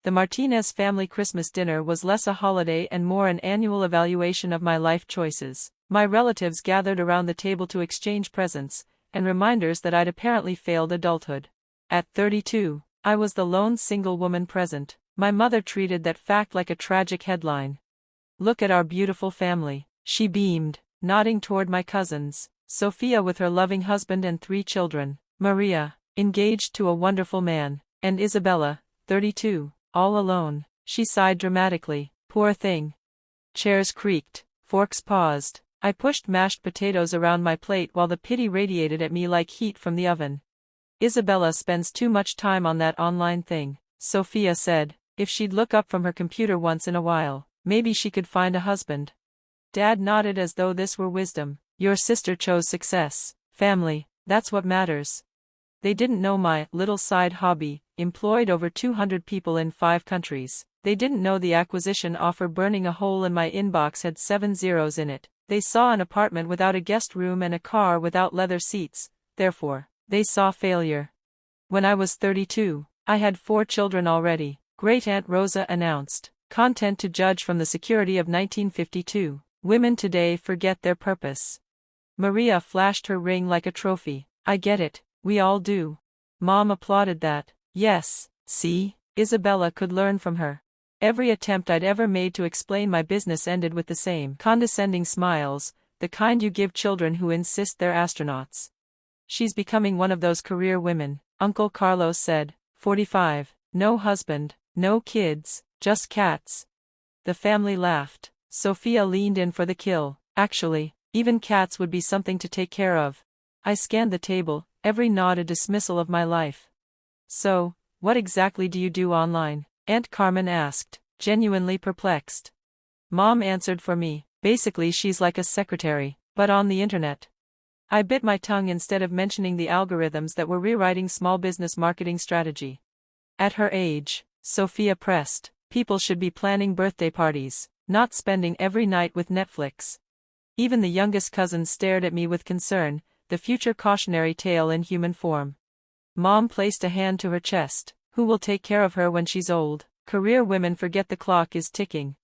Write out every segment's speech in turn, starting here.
The Martinez family Christmas dinner was less a holiday and more an annual evaluation of my life choices. My relatives gathered around the table to exchange presents, and reminders that I'd apparently failed adulthood. At 32, I was the lone single woman present. My mother treated that fact like a tragic headline. "Look at our beautiful family," she beamed, nodding toward my cousins, Sophia with her loving husband and 3 children, Maria, engaged to a wonderful man, and Isabella, 32, all alone. She sighed dramatically. Poor thing. Chairs creaked, forks paused. I pushed mashed potatoes around my plate while the pity radiated at me like heat from the oven. "Isabella spends too much time on that online thing," Sophia said. "If she'd look up from her computer once in a while, maybe she could find a husband." Dad nodded as though this were wisdom. "Your sister chose success, family, that's what matters." They didn't know my little side hobby employed over 200 people in 5 countries. They didn't know the acquisition offer burning a hole in my inbox had 7 zeros in it. They saw an apartment without a guest room and a car without leather seats. Therefore, they saw failure. When I was 32, I had 4 children already, Great Aunt Rosa announced, content to judge from the security of 1952. Women today forget their purpose. Maria flashed her ring like a trophy. "I get it, we all do." Mom applauded that. "Yes, see, Isabella could learn from her." Every attempt I'd ever made to explain my business ended with the same condescending smiles, the kind you give children who insist they're astronauts. "She's becoming one of those career women," Uncle Carlos said, 45, no husband, no kids, just cats. The family laughed. Sophia leaned in for the kill. "Actually, even cats would be something to take care of." I scanned the table, every nod a dismissal of my life. "So, what exactly do you do online?" Aunt Carmen asked, genuinely perplexed. Mom answered for me. "Basically she's like a secretary, but on the internet." I bit my tongue instead of mentioning the algorithms that were rewriting small business marketing strategy. "At her age," Sophia pressed, "people should be planning birthday parties, not spending every night with Netflix." Even the youngest cousin stared at me with concern, the future cautionary tale in human form. Mom placed a hand to her chest. "Who will take care of her when she's old? Career women forget the clock is ticking."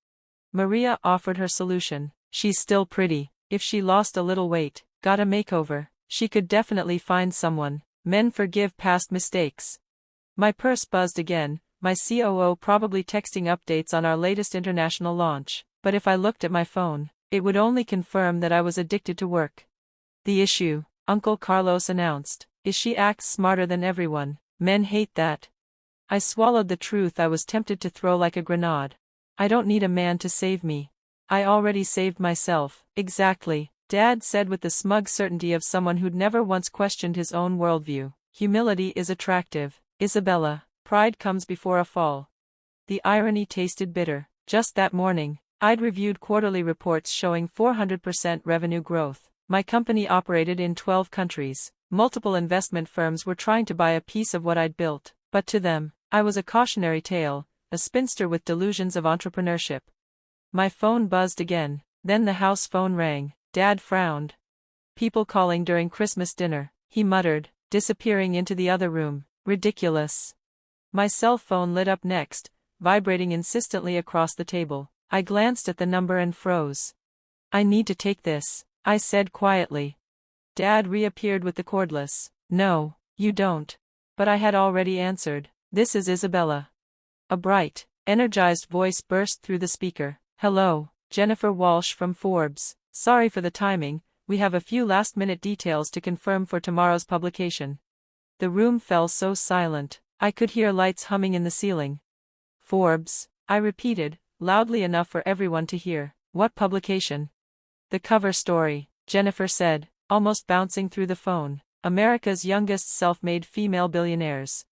Maria offered her solution. "She's still pretty. If she lost a little weight, got a makeover, she could definitely find someone. Men forgive past mistakes." My purse buzzed again, my COO probably texting updates on our latest international launch, but if I looked at my phone, it would only confirm that I was addicted to work. "The issue," Uncle Carlos announced, "is she acts smarter than everyone. Men hate that." I swallowed the truth I was tempted to throw like a grenade. "I don't need a man to save me. I already saved myself." "Exactly," Dad said with the smug certainty of someone who'd never once questioned his own worldview. "Humility is attractive, Isabella. Pride comes before a fall." The irony tasted bitter. Just that morning, I'd reviewed quarterly reports showing 400% revenue growth. My company operated in 12 countries. Multiple investment firms were trying to buy a piece of what I'd built, but to them, I was a cautionary tale, a spinster with delusions of entrepreneurship. My phone buzzed again, then the house phone rang. Dad frowned. "People calling during Christmas dinner," he muttered, disappearing into the other room. "Ridiculous." My cell phone lit up next, vibrating insistently across the table. I glanced at the number and froze. "I need to take this," I said quietly. Dad reappeared with the cordless. "No, you don't." But I had already answered. "This is Isabella." A bright, energized voice burst through the speaker. "Hello, Jennifer Walsh from Forbes. Sorry for the timing, we have a few last-minute details to confirm for tomorrow's publication." The room fell so silent, I could hear lights humming in the ceiling. "Forbes," I repeated, loudly enough for everyone to hear. "What publication?" "The cover story," Jennifer said, almost bouncing through the phone. "America's youngest self-made female billionaires."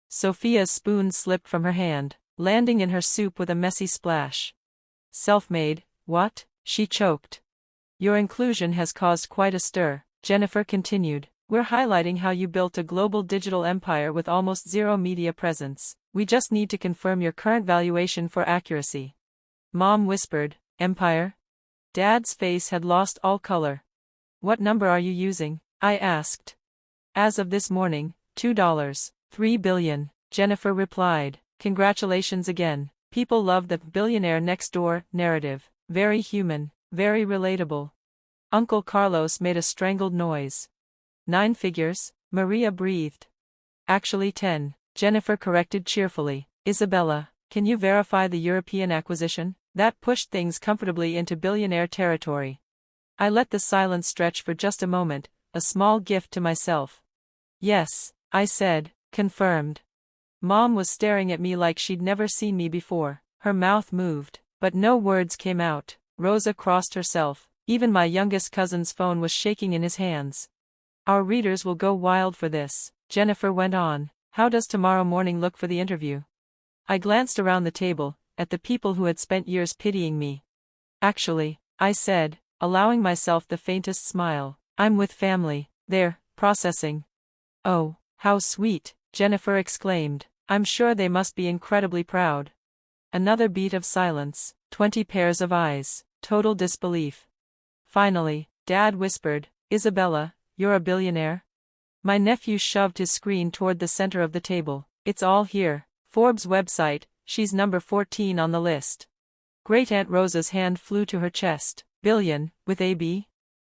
Sophia's spoon slipped from her hand, landing in her soup with a messy splash. "Self-made, what?" she choked. "Your inclusion has caused quite a stir," Jennifer continued. "We're highlighting how you built a global digital empire with almost zero media presence. We just need to confirm your current valuation for accuracy." Mom whispered, "Empire?" Dad's face had lost all color. "What number are you using?" I asked. "As of this morning, $2.3 billion, Jennifer replied. Congratulations again. People love the billionaire next door narrative. Very human, very relatable. Uncle Carlos made a strangled noise. 9 figures, Maria breathed. Actually 10, Jennifer corrected cheerfully. Isabella, can you verify the European acquisition? That pushed things comfortably into billionaire territory. I let the silence stretch for just a moment, a small gift to myself. Yes, I said, confirmed. Mom was staring at me like she'd never seen me before. Her mouth moved, but no words came out. Rosa crossed herself. Even my youngest cousin's phone was shaking in his hands. Our readers will go wild for this, Jennifer went on. How does tomorrow morning look for the interview? I glanced around the table, at the people who had spent years pitying me. Actually, I said, allowing myself the faintest smile, I'm with family, they're processing. Oh, how sweet, Jennifer exclaimed. I'm sure they must be incredibly proud. Another beat of silence, 20 pairs of eyes, total disbelief. Finally, Dad whispered, Isabella, you're a billionaire? My nephew shoved his screen toward the center of the table. It's all here. Forbes website, she's number 14 on the list. Great Aunt Rosa's hand flew to her chest. Billion, with a B?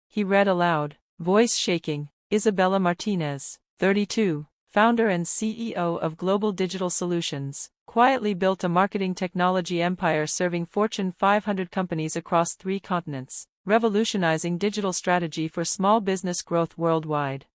He read aloud, voice shaking. Isabella Martinez, 32, founder and CEO of Global Digital Solutions, quietly built a marketing technology empire serving Fortune 500 companies across 3 continents, revolutionizing digital strategy for small business growth worldwide.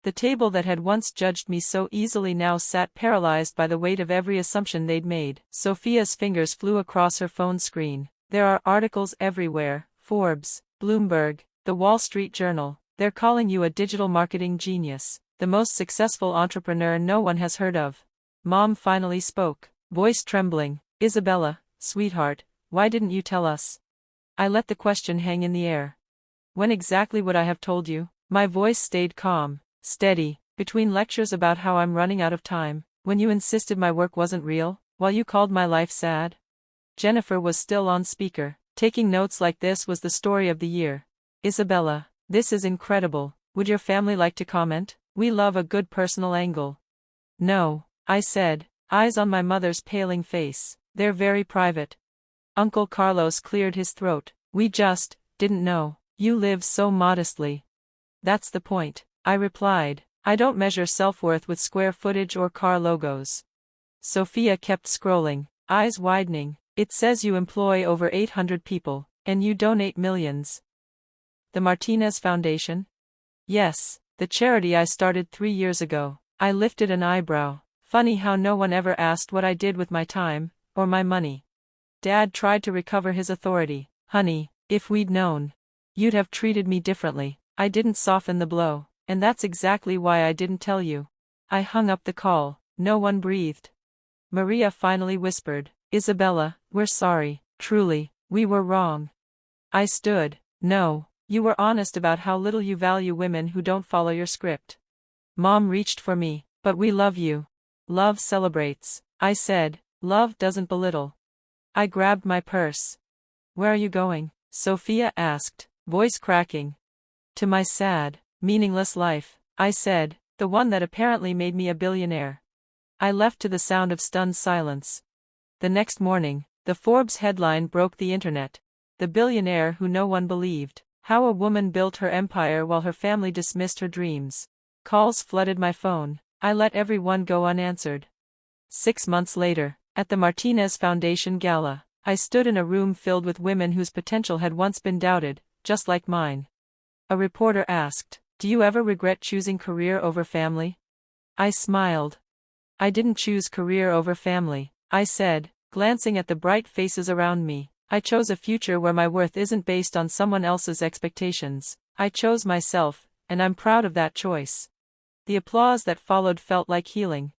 The table that had once judged me so easily now sat paralyzed by the weight of every assumption they'd made. Sophia's fingers flew across her phone screen. There are articles everywhere. Forbes, Bloomberg, The Wall Street Journal. They're calling you a digital marketing genius, the most successful entrepreneur no one has heard of. Mom finally spoke, voice trembling. Isabella, sweetheart, why didn't you tell us? I let the question hang in the air. When exactly would I have told you? My voice stayed calm, steady, between lectures about how I'm running out of time, when you insisted my work wasn't real, while you called my life sad. Jennifer was still on speaker. Taking notes like this was the story of the year. Isabella, this is incredible. Would your family like to comment? We love a good personal angle. No, I said, eyes on my mother's paling face. They're very private. Uncle Carlos cleared his throat. We just didn't know. You live so modestly. That's the point, I replied. I don't measure self-worth with square footage or car logos. Sophia kept scrolling, eyes widening. It says you employ over 800 people, and you donate millions. The Martinez Foundation? Yes, the charity I started 3 years ago. I lifted an eyebrow. Funny how no one ever asked what I did with my time, or my money. Dad tried to recover his authority. Honey, if we'd known, you'd have treated me differently. I didn't soften the blow, and that's exactly why I didn't tell you. I hung up the call. No one breathed. Maria finally whispered, Isabella, we're sorry, truly, we were wrong. I stood. No, you were honest about how little you value women who don't follow your script. Mom reached for me, but we love you. Love celebrates, I said, love doesn't belittle. I grabbed my purse. Where are you going? Sophia asked, voice cracking. To my sad, meaningless life, I said, the one that apparently made me a billionaire. I left to the sound of stunned silence. The next morning, the Forbes headline broke the internet. The billionaire who no one believed. How a woman built her empire while her family dismissed her dreams. Calls flooded my phone. I let everyone go unanswered. 6 months later, at the Martinez Foundation Gala, I stood in a room filled with women whose potential had once been doubted, just like mine. A reporter asked, do you ever regret choosing career over family? I smiled. I didn't choose career over family, I said, glancing at the bright faces around me. I chose a future where my worth isn't based on someone else's expectations. I chose myself, and I'm proud of that choice. The applause that followed felt like healing.